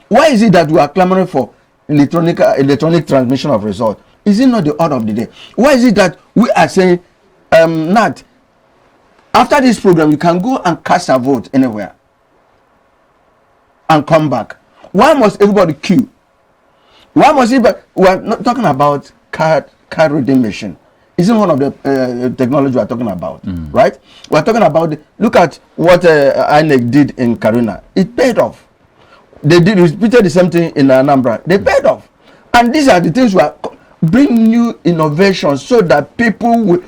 Why is it that we are clamoring for electronic transmission of results? Is it not the order of the day? Why is it that we are saying, Nat, after this program, you can go and cast a vote anywhere and come back? Why must everybody queue? Why must it? We are not talking about card reading machine. Isn't one of the technology we are talking about, right? We are talking about. Look at what INEC did in Karuna. It paid off. They repeated the same thing in Anambra. They paid off. And these are the things we are bring new innovations so that people will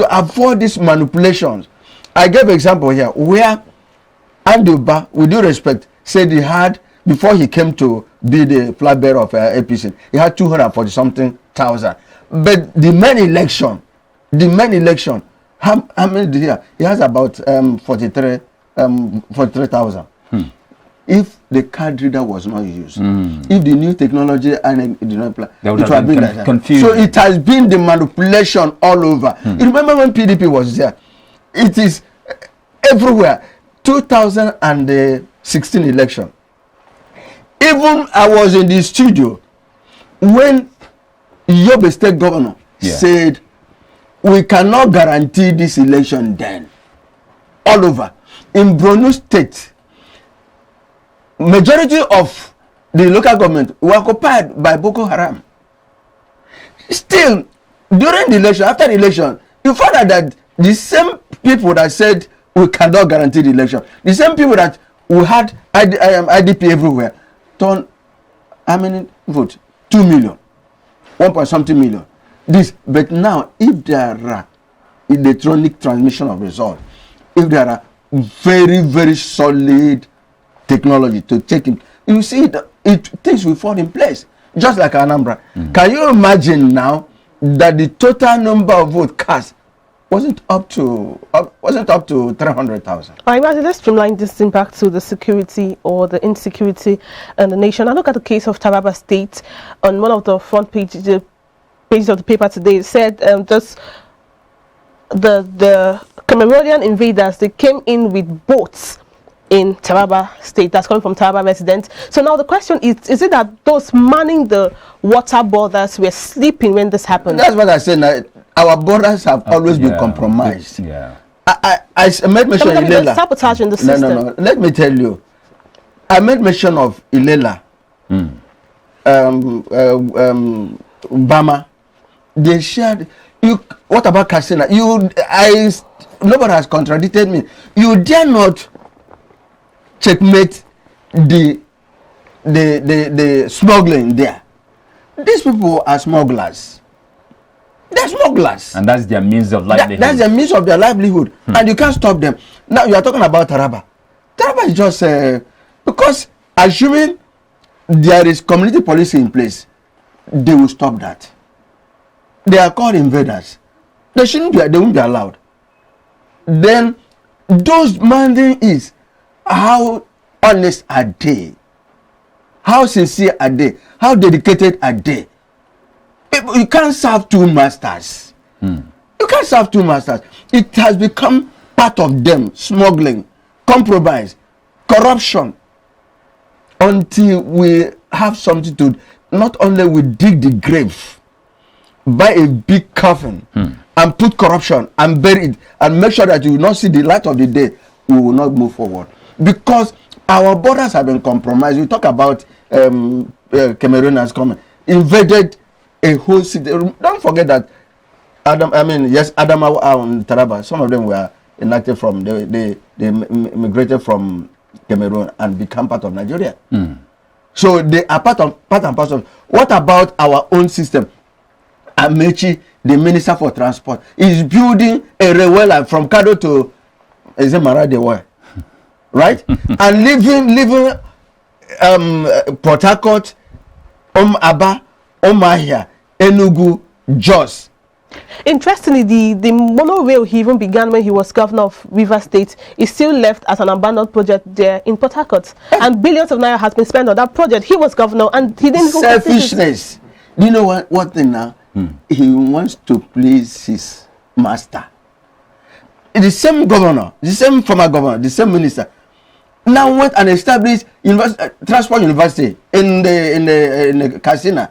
avoid these manipulations. I gave an example here where Andy Uba, with due respect, said he had, before he came to be the flag bearer of APC, he had 240-something thousand. But the main election, how many did he have? He has about 43,000. If the card reader was not used, if the new technology and did not apply, it would have been confused. So it has been the manipulation all over. You remember when PDP was there? It is everywhere. 2016 election. Even I was in the studio when Yobe State Governor said, we cannot guarantee this election then. All over. In Borno State, majority of the local government were occupied by Boko Haram. Still, during the election, after the election, you found out that the same people that said we cannot guarantee the election, the same people that we had IDP everywhere, turned how many votes? 2 million. 1.something million. This, but now, if there are electronic transmission of results, if there are very, very solid technology to take it, you see things will fall in place, just like Anambra. Can you imagine now that the total number of votes cast wasn't up to 300,000? I imagine, let's streamline this thing back to the security or the insecurity in the nation. I look at the case of Taraba State on one of the front pages of the paper today. It said just the Cameroonian invaders, they came in with boats in Taraba State, that's coming from Taraba residents. So now the question is it that those manning the water borders were sleeping when this happened? That's what I said. Now, our borders have always been compromised. I made mention of Ilela. Sabotage in the system. No. Let me tell you. I made mention of Ilela. Bama. They shared. What about Katsina? Nobody has contradicted me. You dare not checkmate the smuggling there. These people are smugglers. They're smugglers. And that's their means of livelihood. That's their means of their livelihood. And you can't stop them. Now you are talking about Taraba. Taraba is just because assuming there is community policy in place, they will stop that. They are called invaders. They won't be allowed. Then those manding is, how honest are they? How sincere are they? How dedicated are they? You can't serve two masters. You can't serve two masters. It has become part of them. Smuggling, compromise, corruption. Until we have something to, not only we dig the grave, buy a big coffin and put corruption and bury it and make sure that you will not see the light of the day, we will not move forward. Because our borders have been compromised. We talk about Cameroonians coming, invaded a whole city. Don't forget that Adamawa and Taraba, some of them were enacted from, they immigrated from Cameroon and become part of Nigeria. So they are part and parcel. What about our own system? Amechi, the Minister for Transport, is building a railway from Kado to Maradewa, right? And leaving Port Harcourt, Aba, Omahia, Enugu, Jos. Interestingly, the monorail he even began when he was governor of Rivers State is still left as an abandoned project there in Port Harcourt. And billions of naira has been spent on that project. He was governor and he didn't. Selfishness. Do you know what thing now? He wants to please his master. The same governor, the same former governor, the same minister now went and established transport university in the casino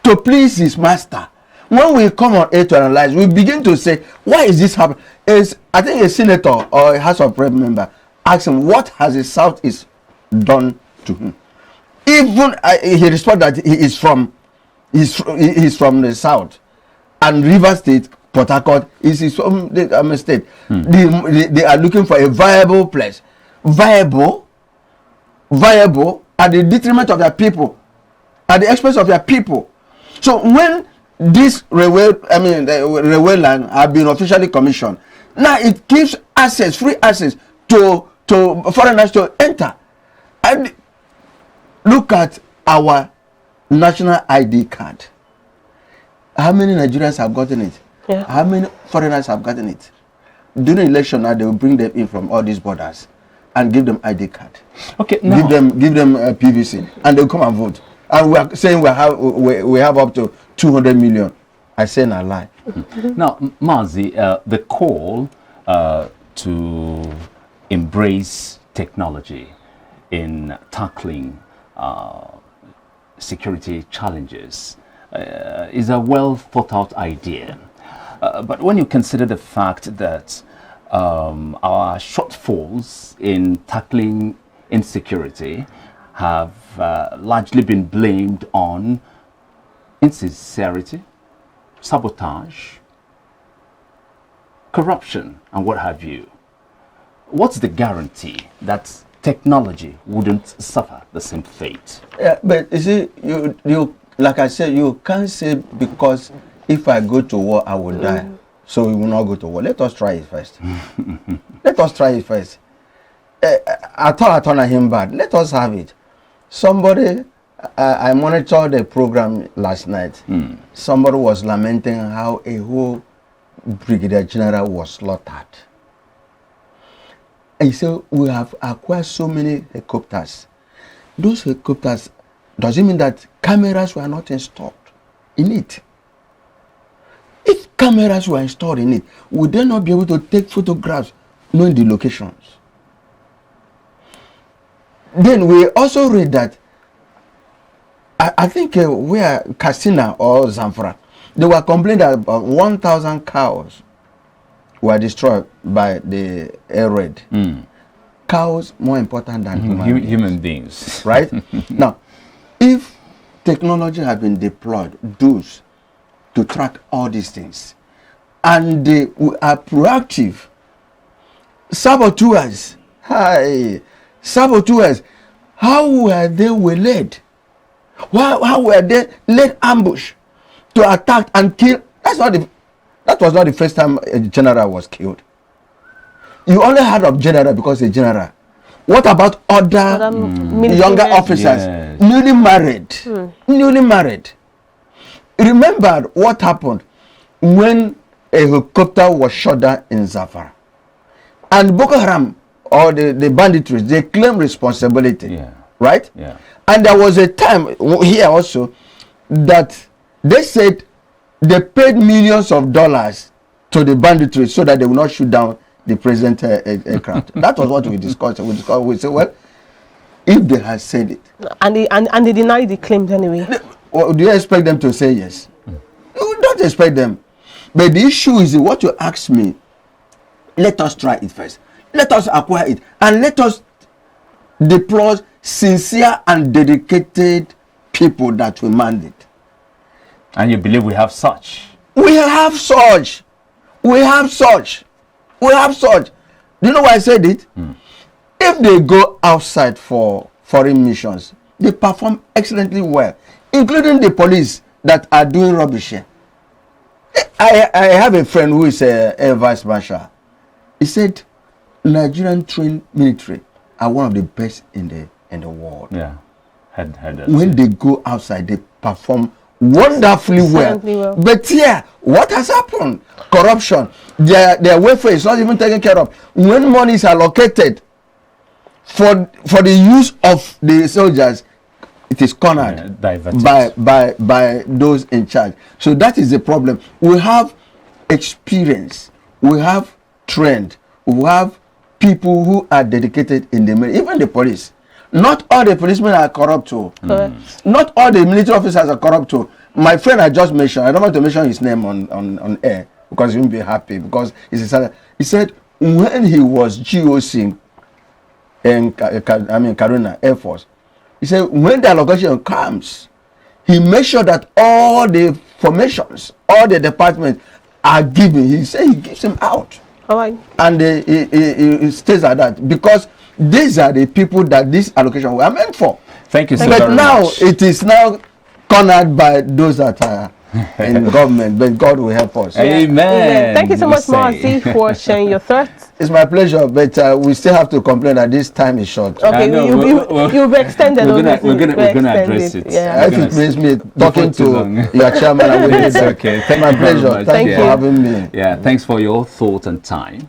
to please his master. When we come on air to analyze, we begin to say, why is this happening? I think a senator or a House of Rep member asked him, what has the Southeast done to him? Even he responded that he is from the South, and River State, Port Harcourt is his own state. They are looking for a viable place, viable at the detriment of their people, at the expense of their people. So when this the railway line have been officially commissioned, now it gives access, free access to foreigners to enter. And look at our national ID card. How many Nigerians have gotten it? Yeah. How many foreigners have gotten it? During election now, they will bring them in from all these borders and give them ID card. Okay, now give them PVC, and they'll come and vote. And we are saying we have up to 200 million. I say not lie. Now, Mazi, the call to embrace technology in tackling security challenges is a well thought out idea. But when you consider the fact that our shortfalls in tackling insecurity have largely been blamed on insincerity, sabotage, corruption, and what have you, what's the guarantee that technology wouldn't suffer the same fate? Yeah, but you see, you like I said, you can't say because if I go to war, I will die. So we will not go to war. Let us try it first. Let us try it first. I thought I turned him bad. Let us have it. Somebody, I monitored the program last night. Somebody was lamenting how a whole brigadier general was slaughtered. And he said, we have acquired so many helicopters. Those helicopters, does it mean that cameras were not installed in it? If cameras were installed in it, would they not be able to take photographs knowing the locations? Then we also read that, I think where Katsina or Zamfara, they were complaining that about 1,000 cows were destroyed by the air raid. Cows more important than human beings. Right? Now, if technology had been deployed, those to track all these things, and they are proactive, saboteurs, how were they led? How were they led ambush to attack and kill? That was not the first time a general was killed. You only heard of general because a general. What about other younger officers, yes, newly married? Newly married. Remember what happened when a helicopter was shot down in Zafara, and Boko Haram or the banditries, they claim responsibility, right? Yeah. And there was a time here also that they said they paid millions of dollars to the banditry so that they will not shoot down the present aircraft. That was what we discussed. We said, well, if they had said it, and they denied the claims anyway. Do you expect them to say yes? You don't expect them. But the issue is what you asked me. Let us try it first. Let us acquire it, and let us deploy sincere and dedicated people that will man it. And you believe we have such? We have such. We have such. We have such. Do you know why I said it? If they go outside for foreign missions, they perform excellently well, including the police that are doing rubbish here. I have a friend who is a Air Vice Marshal. He said Nigerian trained military are one of the best in the world. Yeah. When they go outside, they perform wonderfully well. But here, what has happened? Corruption. Their welfare is not even taken care of. When money is allocated for the use of the soldiers, it is cornered by those in charge. So that is the problem. We have experience, we have trend, we have people who are dedicated in the military, even the police. Not all the policemen are corrupt too. Correct. Not all the military officers are corrupt too. My friend I just mentioned, I don't want to mention his name on air because he won't be happy because he said when he was GOC in Kaduna Air Force, he said when the allocation comes, he makes sure that all the formations, all the departments are given. He said he gives them out. All right. And he stays like that because these are the people that this allocation were meant for. Thank you so But very now much. it is now cornered by those that are in government. But God will help us. Amen. Thank you so we much, say. Marcy, for sharing your thoughts. It's my pleasure, but we still have to complain that this time is short. Okay, no, you'll be extended. we're gonna obviously. address it. Yeah. If it brings me talking Before too long. to your chairman, I will do It's that. okay. Thank My you very pleasure. much. Thank you Thank for you. having me. Yeah, thanks for your thought and time.